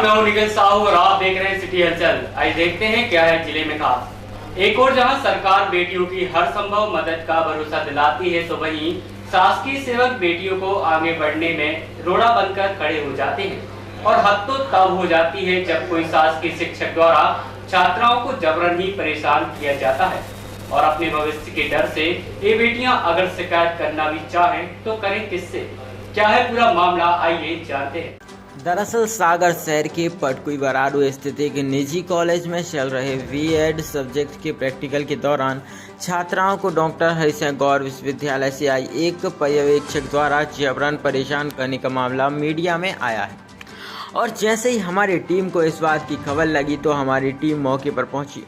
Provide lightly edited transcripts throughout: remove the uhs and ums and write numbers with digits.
नमस्कार, मैं हूं निखिल साहू और आप देख रहे हैं सिटी हलचल। आइए देखते हैं क्या है जिले में खास। एक और जहां सरकार बेटियों की हर संभव मदद का भरोसा दिलाती है, तो वहीं शासकीय सेवक बेटियों को आगे बढ़ने में रोड़ा बनकर खड़े हो जाते हैं। और हद तो तब हो जाती है जब कोई शासकीय शिक्षक द्वारा छात्राओं को जबरन ही परेशान किया जाता है। और अपने भविष्य के डर से ये बेटियां अगर शिकायत करना भी चाहें तो करें किससे? क्या है पूरा मामला, आइए जानते हैं। दरअसल सागर शहर के पटकुई बराड़ू स्थित एक निजी कॉलेज में चल रहे बीएड सब्जेक्ट के प्रैक्टिकल के दौरान छात्राओं को डॉक्टर हरिसिंह गौर विश्वविद्यालय से आई एक पर्यवेक्षक द्वारा जबरन परेशान करने का मामला मीडिया में आया है। और जैसे ही हमारी टीम को इस बात की खबर लगी तो हमारी टीम मौके पर पहुंची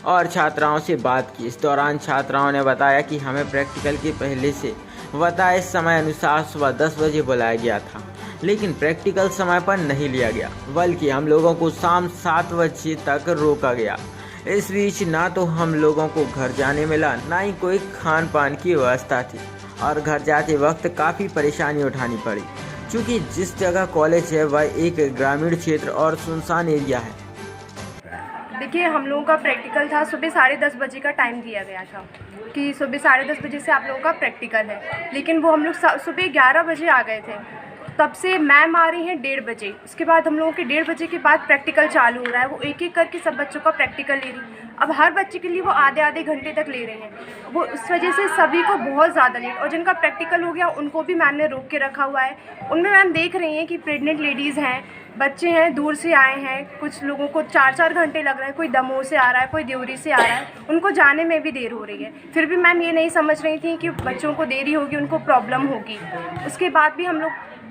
और छात्राओं से बात की। इस दौरान छात्राओं ने बताया कि हमें प्रैक्टिकल के पहले से बताए समय अनुसार सुबह 10 बजे बुलाया गया था, लेकिन प्रैक्टिकल समय पर नहीं लिया गया, बल्कि हम लोगों को शाम 7 बजे तक रोका गया। इस बीच ना तो हम लोगों को घर जाने मिला, ना ही कोई खान पान की व्यवस्था थी और घर जाते वक्त काफ़ी परेशानी उठानी पड़ी, क्योंकि जिस जगह कॉलेज है वह एक ग्रामीण क्षेत्र और सुनसान एरिया है। देखिए, हम लोगों का प्रैक्टिकल था, सुबह 10:30 बजे का टाइम दिया गया था कि सुबह 10:30 बजे से आप लोगों का प्रैक्टिकल है, लेकिन वो हम लोग सुबह 11 बजे आ गए थे। तब से मैम आ रही हैं 1:30 बजे, उसके बाद हम लोगों के 1:30 बजे के बाद प्रैक्टिकल चालू हो रहा है। वो एक एक करके सब बच्चों का प्रैक्टिकल ले रही। अब हर बच्चे के लिए वो आधे घंटे तक ले रहे हैं। वो उस वजह से सभी को बहुत ज़्यादा लेट, और जिनका प्रैक्टिकल हो गया उनको भी मैम ने रोक के रखा हुआ है। उनमें मैम देख रही हैं कि प्रेग्नेंट लेडीज़ हैं, बच्चे हैं, दूर से आए हैं, कुछ लोगों को 4-4 घंटे लग रहे हैं, कोई दमोह से आ रहा है, कोई देवरी से आ रहा है, उनको जाने में भी देर हो रही है। फिर भी मैम ये नहीं समझ रही थी कि बच्चों को देरी होगी, उनको प्रॉब्लम होगी। उसके बाद भी हम लोग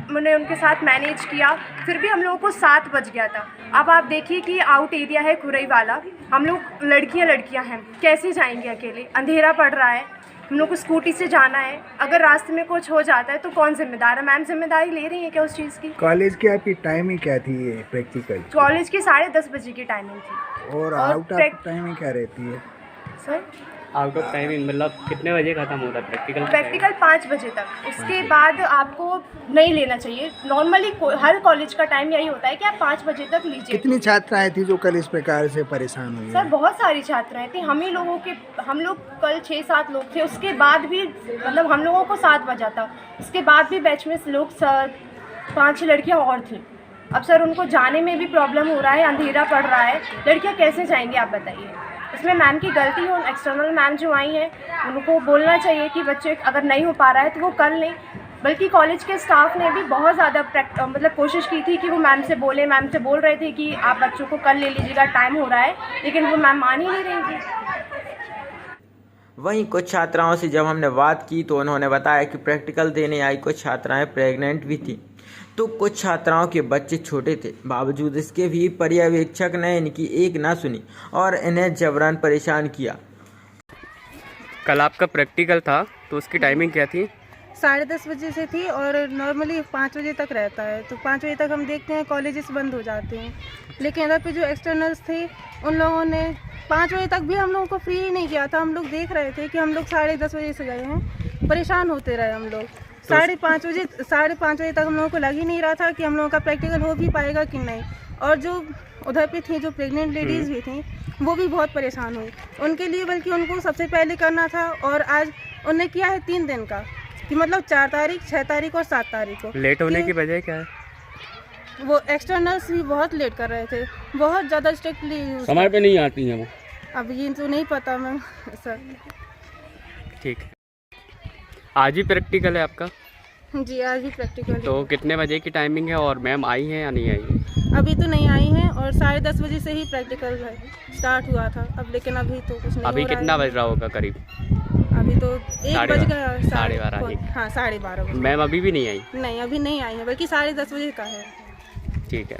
मैंने उनके साथ मैनेज किया, फिर भी हम लोगों को 7 बज गया था। अब आप देखिए कि आउट एरिया है खुरई वाला, हम लोग लड़कियां हैं, कैसे जाएंगे अकेले? अंधेरा पड़ रहा है, हम लोग को स्कूटी से जाना है। अगर रास्ते में कुछ हो जाता है तो कौन जिम्मेदार है? मैम जिम्मेदारी ले रही है क्या उस चीज़ की? कॉलेज की आपकी टाइमिंग क्या थी ये प्रैक्टिकल? कॉलेज की 10:30 बजे की टाइमिंग थी। और आउट ऑफ टाइमिंग क्या रहती है सर? आउट ऑफ टाइमिंग मतलब कितने बजे खत्म होता है प्रैक्टिकल? प्रैक्टिकल 5 बजे तक। उसके बाद आपको नहीं लेना चाहिए। नॉर्मली हर कॉलेज का टाइम यही होता है कि आप 5 बजे तक लीजिए। कितनी छात्राएं थी जो कल इस प्रकार से परेशान हुई? सर बहुत सारी छात्राएं थी। हम लोग कल 6-7 लोग थे। उसके बाद भी मतलब हम लोगों को 7 बजा था। उसके बाद भी बैच में लोग 5-6 लड़कियाँ और थी। अब सर उनको जाने में भी प्रॉब्लम हो रहा है, अंधेरा पड़ रहा है, लड़कियाँ कैसे जाएंगी आप बताइए? इसमें मैम की गलती है। एक्सटर्नल मैम जो आई हैं उनको बोलना चाहिए कि बच्चे अगर नहीं हो पा रहा है तो वो कर लें। बल्कि कॉलेज के स्टाफ ने भी बहुत ज़्यादा मतलब कोशिश की थी कि वो मैम से बोल रहे थे कि आप बच्चों को कल ले लीजिएगा, टाइम हो रहा है, लेकिन वो मैम मान ही नहीं रही थी। वहीं कुछ छात्राओं से जब हमने बात की तो उन्होंने बताया कि प्रैक्टिकल देने आई कुछ छात्राएं प्रेग्नेंट भी थीं, तो कुछ छात्राओं के बच्चे छोटे थे। बावजूद इसके भी पर्यवेक्षक ने इनकी एक ना सुनी और इन्हें जबरन परेशान किया। कल आपका प्रैक्टिकल था तो उसकी टाइमिंग क्या थी? 10:30 बजे से थी और नॉर्मली 5 बजे तक रहता है। तो 5 बजे तक हम देखते हैं कॉलेजेस बंद हो जाते हैं, लेकिन इधर पे जो एक्सटर्नल्स थे उन लोगों ने 5 बजे तक भी हम लोगों को फ्री ही नहीं किया था। हम लोग देख रहे थे कि हम लोग 10:30 बजे से गए हैं, परेशान होते रहे हम लोग। 5:30 बजे तक हम लोगों को लग ही नहीं रहा था कि हम लोगों का प्रैक्टिकल हो भी पाएगा कि नहीं। और जो उधर पे थी, जो प्रेग्नेंट लेडीज़ भी थी, वो भी बहुत परेशान हुई उनके लिए। बल्कि उनको सबसे पहले करना था और आज उन्हें किया है 3 दिन का, कि मतलब 4 तारीख, 6 तारीख और 7 तारीख को। लेट होने की वजह क्या है? वो एक्सटर्नल्स भी बहुत लेट कर रहे थे, बहुत ज़्यादा स्ट्रिक्टली समय पे नहीं आती हैं वो। अब ये तो नहीं पता मैम सर। ठीक है, आज ही प्रैक्टिकल है आपका? जी आज भी प्रैक्टिकल है। तो कितने बजे की टाइमिंग है और मैम आई हैं या नहीं आई? अभी तो नहीं आई हैं और 10:30 बजे से ही प्रैक्टिकल स्टार्ट हुआ था। अब लेकिन अभी तो कुछ नहीं अभी हो रहा कितना है। बज रहा होगा करीब? अभी तो 1 बज गया। 12:30। हाँ 12:30 बजे। मैम अभी भी नहीं आई? नहीं अभी नहीं आई है, बल्कि 10:30 बजे का है। ठीक है।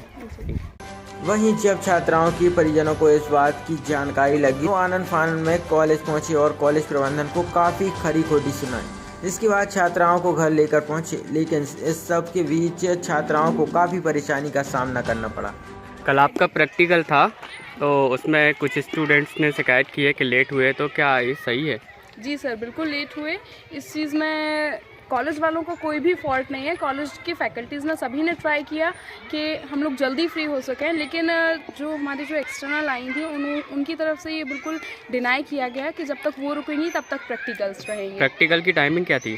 वहीं जब छात्राओं की परिजनों को इस बात की जानकारी लगी तो आनंद फानन में कॉलेज पहुंचे और कॉलेज प्रबंधन को काफ़ी खरी खोटी सुनाई। इसके बाद छात्राओं को घर लेकर पहुंचे, लेकिन इस सब के बीच छात्राओं को काफ़ी परेशानी का सामना करना पड़ा। कल आपका प्रैक्टिकल था तो उसमें कुछ स्टूडेंट्स ने शिकायत की है कि लेट हुए, तो क्या ये सही है? जी सर, बिल्कुल लेट हुए। इस चीज़ में कॉलेज वालों का कोई भी फॉल्ट नहीं है। कॉलेज के फैकल्टीज़ ने सभी ने ट्राई किया कि हम लोग जल्दी फ्री हो सकें, लेकिन जो हमारी जो एक्सटर्नल आई थी उनकी तरफ से ये बिल्कुल डिनाई किया गया कि जब तक वो रुकेंगी तब तक प्रैक्टिकल्स रहेंगे। प्रैक्टिकल की टाइमिंग क्या थी?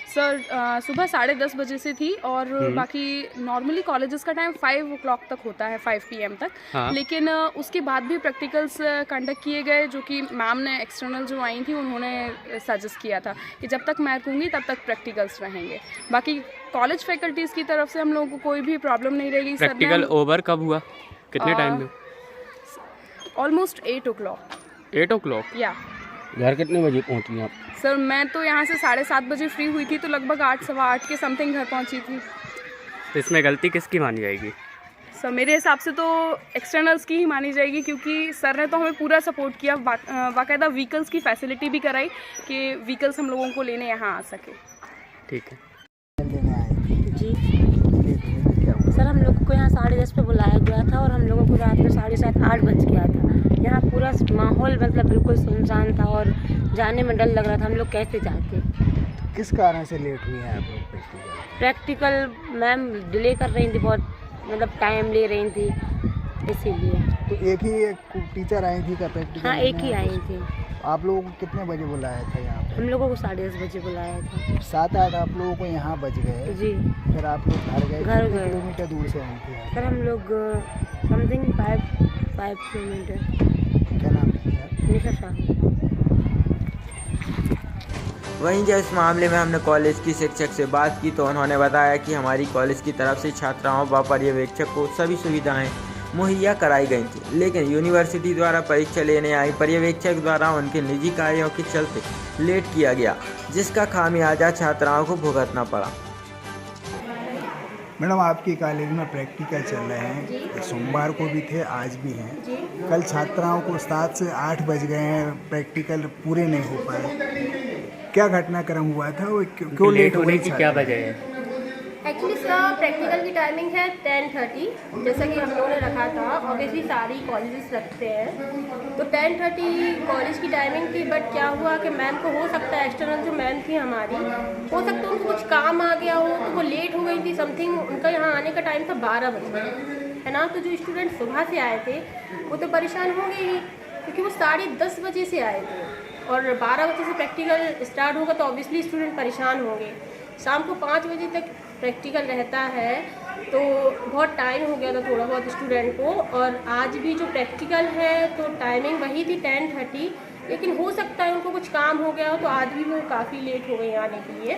सर सुबह 10:30 बजे से थी और बाकी नॉर्मली कॉलेजेस का टाइम 5 o'clock तक होता है, 5 PM तक। हाँ। लेकिन उसके बाद भी प्रैक्टिकल्स कंडक्ट किए गए, जो कि मैम ने एक्सटर्नल जो आई थी उन्होंने सजेस्ट किया था कि जब तक मैं रुकूंगी तब तक प्रैक्टिकल्स रहेंगे। बाकी कॉलेज फैकल्टीज़ की तरफ से हम लोगों को कोई भी प्रॉब्लम नहीं रहेगी। प्रैक्टिकल ओवर कब हुआ, कितने टाइम में? Almost 8 o'clock। 8 o'clock? या घर कितने बजे पहुंची आप? सर मैं तो यहाँ से 7:30 बजे फ्री हुई थी, तो लगभग 8 सवा 8 के समथिंग घर पहुँची थी। तो इसमें गलती किसकी मानी जाएगी? सर मेरे हिसाब से तो एक्सटर्नल्स की ही मानी जाएगी, क्योंकि सर ने तो हमें पूरा सपोर्ट किया, बाकायदा व्हीकल्स की फैसिलिटी भी कराई कि व्हीकल्स हम लोगों को लेने यहाँ आ सके। ठीक है। जी सर, हम लोगों को यहाँ 10:30 पे बुलाया गया था और हम लोगों को रात में 7:30 8 बज गया था। यहाँ पूरा माहौल मतलब बिल्कुल सुनसान था और जाने में डर लग रहा था, हम लोग कैसे जाते। किस कारण से लेट हुई हैं आप लोग प्रैक्टिकल मैम डिले कर रही थी बहुत, मतलब टाइम ले रही थी इसीलिए। तो एक ही टीचर आई थी का प्रैक्टिकल? हाँ, एक ही आई थी। आप लोगों को कितने बजे बुलाया था यहाँ पे? हम लोगों को 10:30 बजे बुलाया था। 7-8 आप लोगों को यहाँ बज गए? जी। फिर आप लोग घर गए? घर कितने गए। किलोमीटर दूर से आई थी आप? सर हम लोग समथिंग 5 किलोमीटर। क्या नाम है? निशा साहू। वहीं जब इस मामले में हमने कॉलेज की शिक्षक से बात की तो उन्होंने बताया कि हमारी कॉलेज की तरफ से छात्राओं व पर्यवेक्षक को सभी सुविधाएं मुहैया कराई गई थी, लेकिन यूनिवर्सिटी द्वारा परीक्षा लेने आई पर्यवेक्षक द्वारा उनके निजी कार्यों के चलते लेट किया गया, जिसका खामियाजा छात्राओं को भुगतना पड़ा। मैडम, आपकी कॉलेज में प्रैक्टिकल चल रहे हैं, सोमवार को भी थे, आज भी हैं। कल छात्राओं को 7 से 8 बज गए हैं, प्रैक्टिकल पूरे नहीं हो पाए। क्या घटनाक्रम हुआ था, वो क्यों लेट होने की क्या वजह है? एक्चुअली इसका प्रैक्टिकल की टाइमिंग है 10:30, जैसा कि हम लोगों ने रखा था। ऑब्वियसली सारी कॉलेजेस रखते हैं, तो 10:30 कॉलेज की टाइमिंग थी। बट क्या हुआ कि मैम को हो सकता है, एक्सटर्नल जो मैम थी हमारी, हो सकता है उनको कुछ काम आ गया हो तो वो लेट हो गई थी समथिंग। उनका यहाँ आने का टाइम था 12 बजे, है ना। तो जो स्टूडेंट सुबह से आए थे वो तो परेशान होंगे ही, क्योंकि वो 10:30 बजे से आए थे और 12 बजे से प्रैक्टिकल स्टार्ट होगा, तो ऑब्वियसली स्टूडेंट परेशान होंगे। शाम को 5 बजे तक प्रैक्टिकल रहता है, तो बहुत टाइम हो गया था थोड़ा बहुत स्टूडेंट को। और आज भी जो प्रैक्टिकल है तो टाइमिंग वही थी 10:30, लेकिन हो सकता है उनको कुछ काम हो गया हो, तो आज भी वो काफ़ी लेट हो गए आने के लिए।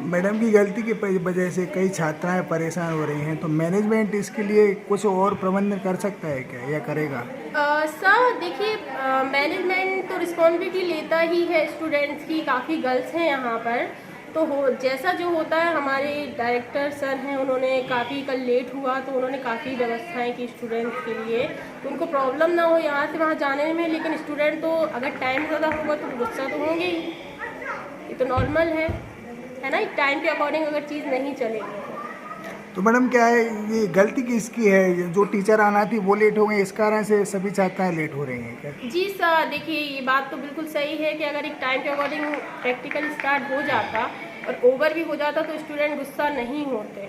मैडम की गलती की वजह से कई छात्राएं परेशान हो रही हैं, तो मैनेजमेंट इसके लिए कुछ और प्रबंध कर सकता है क्या, या करेगा? सर देखिए, मैनेजमेंट तो रिस्पॉन्सिबिलिटी लेता ही है स्टूडेंट्स की। काफ़ी गर्ल्स हैं यहाँ पर, तो जैसा जो होता है, हमारे डायरेक्टर सर हैं, उन्होंने काफ़ी कल लेट हुआ तो उन्होंने काफ़ी व्यवस्थाएं की स्टूडेंट्स के लिए, तो उनको प्रॉब्लम ना हो यहाँ से वहाँ जाने में। लेकिन स्टूडेंट तो अगर टाइम ज़्यादा होगा तो गुस्सा तो होंगे ही, ये तो नॉर्मल है ना। टाइम के अकॉर्डिंग अगर चीज़ नहीं चलेगी तो मैडम क्या है, ये गलती किसकी है? जो टीचर आना थी वो लेट हो गए, इस कारण से सभी छात्राएं लेट हो रही हैं क्या? जी सर, देखिए ये बात तो बिल्कुल सही है कि अगर एक टाइम के अकॉर्डिंग प्रैक्टिकल स्टार्ट हो जाता और ओवर भी हो जाता तो स्टूडेंट गुस्सा नहीं होते।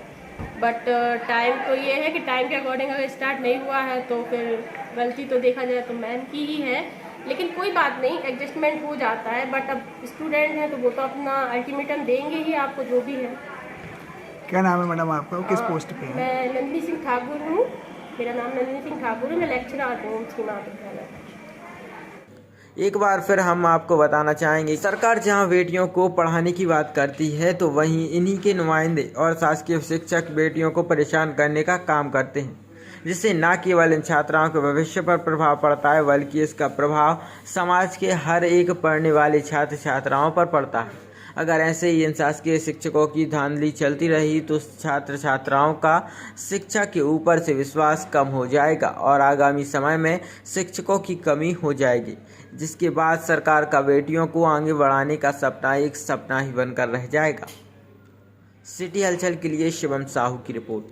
बट टाइम तो ये है कि टाइम के अकॉर्डिंग अगर स्टार्ट नहीं हुआ है तो फिर गलती तो देखा जाए तो मैम की ही है। लेकिन कोई बात नहीं, एडजस्टमेंट हो जाता है। बट अब स्टूडेंट हैं तो वो तो अपना अल्टीमेटम देंगे ही आपको, जो भी है। क्या नाम है मैडम आपका, किस पोस्ट पे है? मैं नंदिनी सिंह ठाकुर हूँ, मेरा नाम नंदिनी सिंह ठाकुर है, मैं लेक्चरर हूँ सीमा विद्यालय। एक बार फिर हम आपको बताना चाहेंगे, सरकार जहां बेटियों को पढ़ाने की बात करती है तो वहीं इन्हीं के नुमाइंदे और शासकीय शिक्षक बेटियों को परेशान करने का काम करते हैं, जिससे न केवल इन छात्राओं के भविष्य पर प्रभाव पड़ता है बल्कि इसका प्रभाव समाज के हर एक पढ़ने वाले छात्र छात्राओं पर पड़ता है। अगर ऐसे ही इन शासकीय शिक्षकों की धांधली चलती रही तो छात्र छात्राओं का शिक्षा के ऊपर से विश्वास कम हो जाएगा और आगामी समय में शिक्षकों की कमी हो जाएगी, जिसके बाद सरकार का बेटियों को आगे बढ़ाने का सपना एक सपना ही बनकर रह जाएगा। सिटी हलचल के लिए शिवम साहू की रिपोर्ट।